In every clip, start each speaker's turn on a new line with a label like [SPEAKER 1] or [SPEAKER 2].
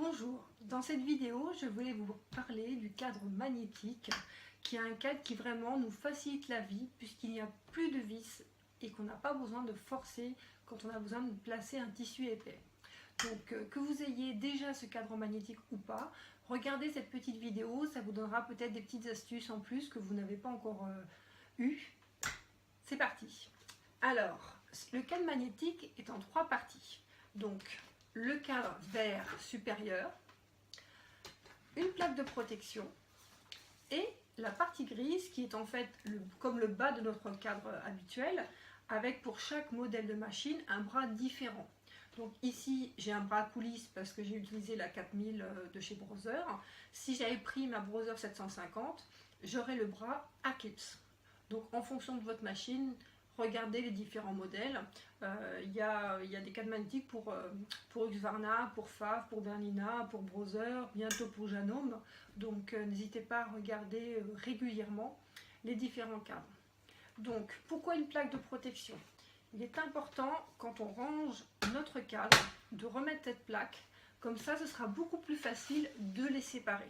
[SPEAKER 1] Bonjour, dans cette vidéo je voulais vous parler du cadre magnétique qui est un cadre qui vraiment nous facilite la vie puisqu'il n'y a plus de vis et qu'on n'a pas besoin de forcer quand on a besoin de placer un tissu épais. Donc que vous ayez déjà ce cadre magnétique ou pas, regardez cette petite vidéo, ça vous donnera peut-être des petites astuces en plus que vous n'avez pas encore eu. C'est parti. Alors, le cadre magnétique est en 3 parties. Donc, le cadre vert supérieur, une plaque de protection et la partie grise qui est en fait comme le bas de notre cadre habituel avec pour chaque modèle de machine un bras différent. Donc ici j'ai un bras coulisse parce que j'ai utilisé la 4000 de chez Brother. Si j'avais pris ma Brother 750, j'aurais le bras à clips. Donc en fonction de votre machine, regardez les différents modèles. Il y a des cadres magnétiques pour Husqvarna, pour Fav, pour Bernina, pour Brother, bientôt pour Janome. Donc n'hésitez pas à regarder régulièrement les différents cadres. Donc pourquoi une plaque de protection? Il est important quand on range notre cadre de remettre cette plaque. Comme ça, ce sera beaucoup plus facile de les séparer.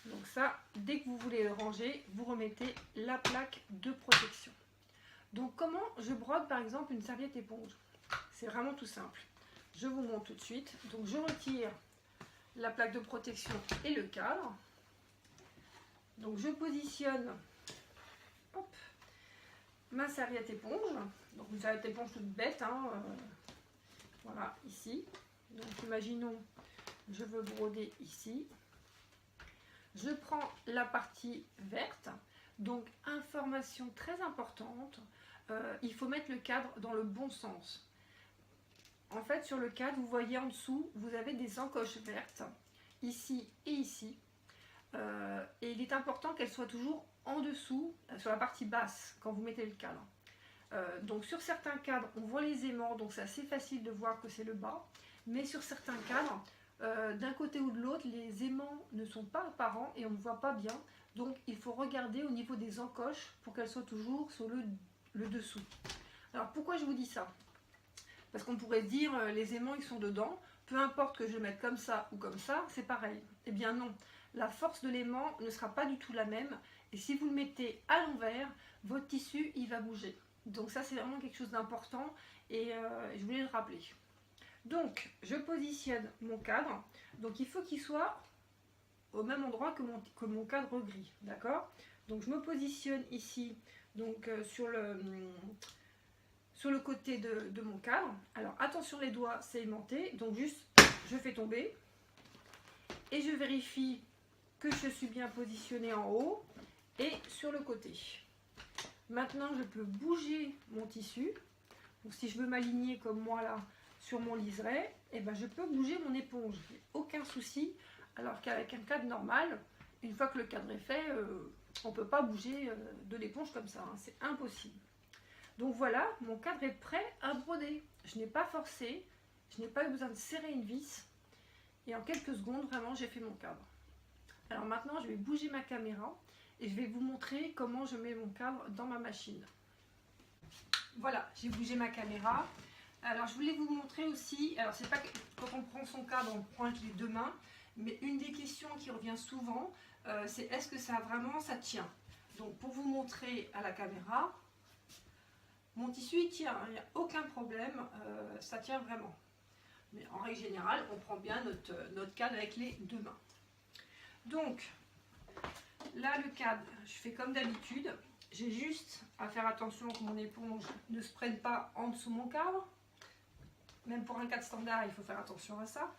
[SPEAKER 1] Donc ça, dès que vous voulez le ranger, vous remettez la plaque de protection. Donc comment je brode par exemple une serviette éponge? C'est vraiment tout simple. Je vous montre tout de suite. Donc je retire la plaque de protection et le cadre. Donc je positionne ma serviette éponge. Donc une serviette éponge toute bête. Voilà, ici. Donc imaginons, je veux broder ici. Je prends la partie verte. Donc information très importante. Il faut mettre le cadre dans le bon sens. En fait, sur le cadre, vous voyez en dessous, vous avez des encoches vertes, ici et ici. Et il est important qu'elles soient toujours en dessous, sur la partie basse, quand vous mettez le cadre. Donc sur certains cadres, on voit les aimants, donc c'est assez facile de voir que c'est le bas. Mais sur certains cadres, d'un côté ou de l'autre, les aimants ne sont pas apparents et on ne voit pas bien. Donc il faut regarder au niveau des encoches pour qu'elles soient toujours sur le dessous. Alors pourquoi je vous dis ça? Parce qu'on pourrait se dire les aimants ils sont dedans, peu importe que je mette comme ça ou comme ça, c'est pareil. Eh bien non, la force de l'aimant ne sera pas du tout la même et si vous le mettez à l'envers, votre tissu il va bouger. Donc ça c'est vraiment quelque chose d'important et je voulais le rappeler. Donc je positionne mon cadre, donc il faut qu'il soit au même endroit que mon cadre gris, d'accord? Donc je me positionne ici, donc sur le côté de mon cadre. Alors attention les doigts, c'est aimanté, donc juste je fais tomber et je vérifie que je suis bien positionnée en haut et sur le côté. Maintenant je peux bouger mon tissu. Donc si je veux m'aligner comme moi là sur mon liseré, et ben je peux bouger mon éponge, aucun souci. Alors qu'avec un cadre normal, une fois que le cadre est fait, on ne peut pas bouger de l'éponge comme ça, hein, c'est impossible. Donc voilà, mon cadre est prêt à broder. Je n'ai pas forcé, je n'ai pas eu besoin de serrer une vis. Et en quelques secondes, vraiment, j'ai fait mon cadre. Alors maintenant, je vais bouger ma caméra et je vais vous montrer comment je mets mon cadre dans ma machine. Voilà, j'ai bougé ma caméra. Alors je voulais vous montrer aussi, alors c'est pas que quand on prend son cadre, on pointe les deux mains, mais une des questions qui revient souvent, c'est est-ce que ça tient? Donc pour vous montrer à la caméra, mon tissu il tient, il n'y a aucun problème, ça tient vraiment. Mais en règle générale, on prend bien notre cadre avec les deux mains. Donc là le cadre, je fais comme d'habitude, j'ai juste à faire attention que mon éponge ne se prenne pas en dessous de mon cadre. Même pour un cadre standard, il faut faire attention à ça.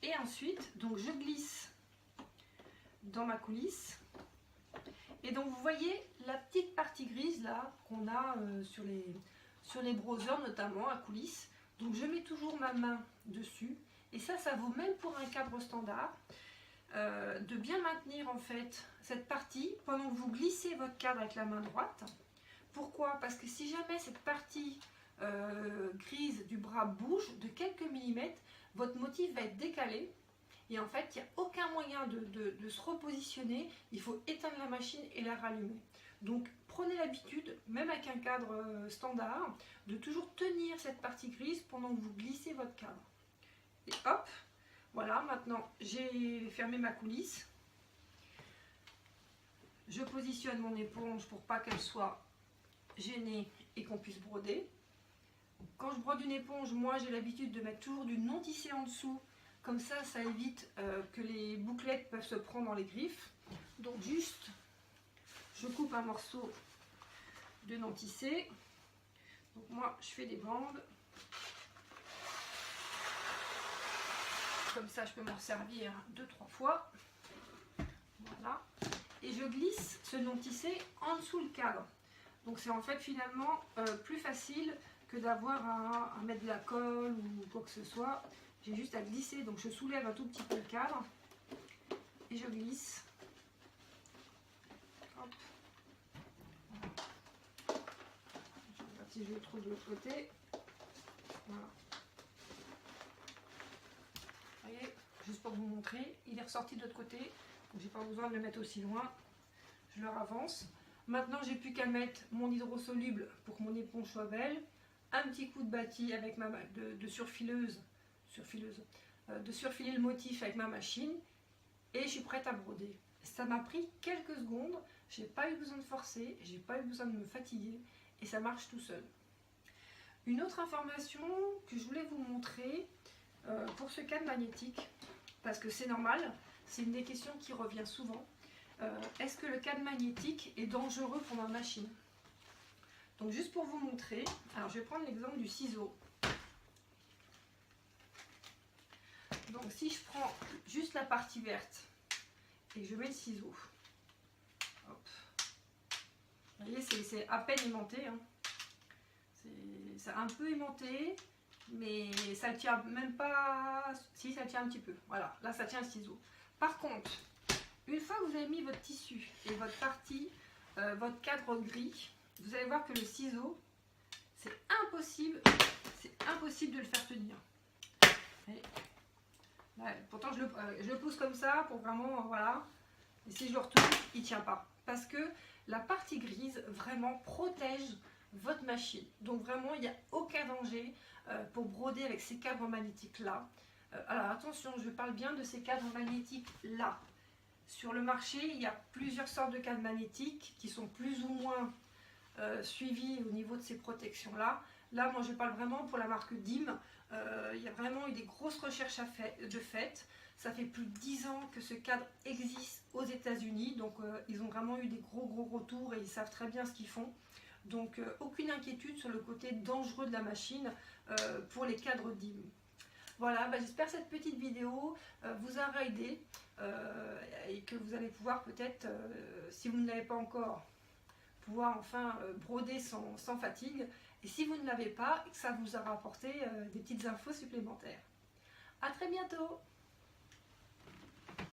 [SPEAKER 1] Et ensuite, donc je glisse dans ma coulisse. Et donc vous voyez la petite partie grise là qu'on a sur les Brother notamment à coulisse. Donc je mets toujours ma main dessus. Et ça vaut même pour un cadre standard. De bien maintenir en fait cette partie pendant que vous glissez votre cadre avec la main droite. Pourquoi? Parce que si jamais cette partie grise du bras bouge de quelques millimètres, votre motif va être décalé et en fait il n'y a aucun moyen de se repositionner. Il faut éteindre la machine et la rallumer. Donc prenez l'habitude, même avec un cadre standard, de toujours tenir cette partie grise pendant que vous glissez votre cadre. Et hop, Voilà, maintenant j'ai fermé ma coulisse. Je positionne mon éponge pour pas qu'elle soit gênée et qu'on puisse broder. Quand je brode une éponge, moi j'ai l'habitude de mettre toujours du non tissé en dessous. Comme ça évite que les bouclettes peuvent se prendre dans les griffes. Donc juste, je coupe un morceau de non tissé. Donc moi je fais des bandes. Comme ça je peux m'en servir 2-3 fois. Voilà. Et je glisse ce non tissé en dessous le cadre. Donc c'est en fait finalement plus facile que d'avoir à mettre de la colle ou quoi que ce soit. J'ai juste à glisser, donc je soulève un tout petit peu le cadre et je glisse. Hop. Voilà. Je sais pas si je le trouve de l'autre côté. Voilà. Vous voyez, juste pour vous montrer, il est ressorti de l'autre côté, donc j'ai pas besoin de le mettre aussi loin. Je le avance. Maintenant, j'ai plus qu'à mettre mon hydrosoluble pour que mon éponge soit belle. Un petit coup de bâti avec ma de surfiler le motif avec ma machine et je suis prête à broder. Ça m'a pris quelques secondes, j'ai pas eu besoin de forcer, j'ai pas eu besoin de me fatiguer et ça marche tout seul. Une autre information que je voulais vous montrer pour ce cadre magnétique, parce que c'est normal, c'est une des questions qui revient souvent. Est-ce que le cadre magnétique est dangereux pour ma machine? Donc juste pour vous montrer, alors je vais prendre l'exemple du ciseau. Donc si je prends juste la partie verte et que je mets le ciseau, hop. Vous voyez, c'est à peine aimanté, hein. C'est un peu aimanté, mais ça ne tient même pas, si ça tient un petit peu, voilà, là ça tient le ciseau. Par contre, une fois que vous avez mis votre tissu et votre partie, votre cadre gris, vous allez voir que le ciseau, c'est impossible de le faire tenir. Et, là, pourtant je le pousse comme ça pour vraiment, voilà, et si je le retourne, il ne tient pas. Parce que la partie grise vraiment protège votre machine. Donc vraiment, il n'y a aucun danger pour broder avec ces cadres magnétiques là. Alors attention, je parle bien de ces cadres magnétiques là. Sur le marché, il y a plusieurs sortes de cadres magnétiques qui sont plus ou moins suivis au niveau de ces protections là. Là, moi je parle vraiment pour la marque DIM. Il y a vraiment eu des grosses recherches de fait. Ça fait plus de 10 ans que ce cadre existe aux États-Unis. Donc ils ont vraiment eu des gros retours et ils savent très bien ce qu'ils font. Donc aucune inquiétude sur le côté dangereux de la machine pour les cadres DIM. Voilà, j'espère que cette petite vidéo vous aura aidé et que vous allez pouvoir peut-être, si vous ne l'avez pas encore, pouvoir enfin broder sans fatigue. Et si vous ne l'avez pas, que ça vous aura apporté des petites infos supplémentaires. À très bientôt!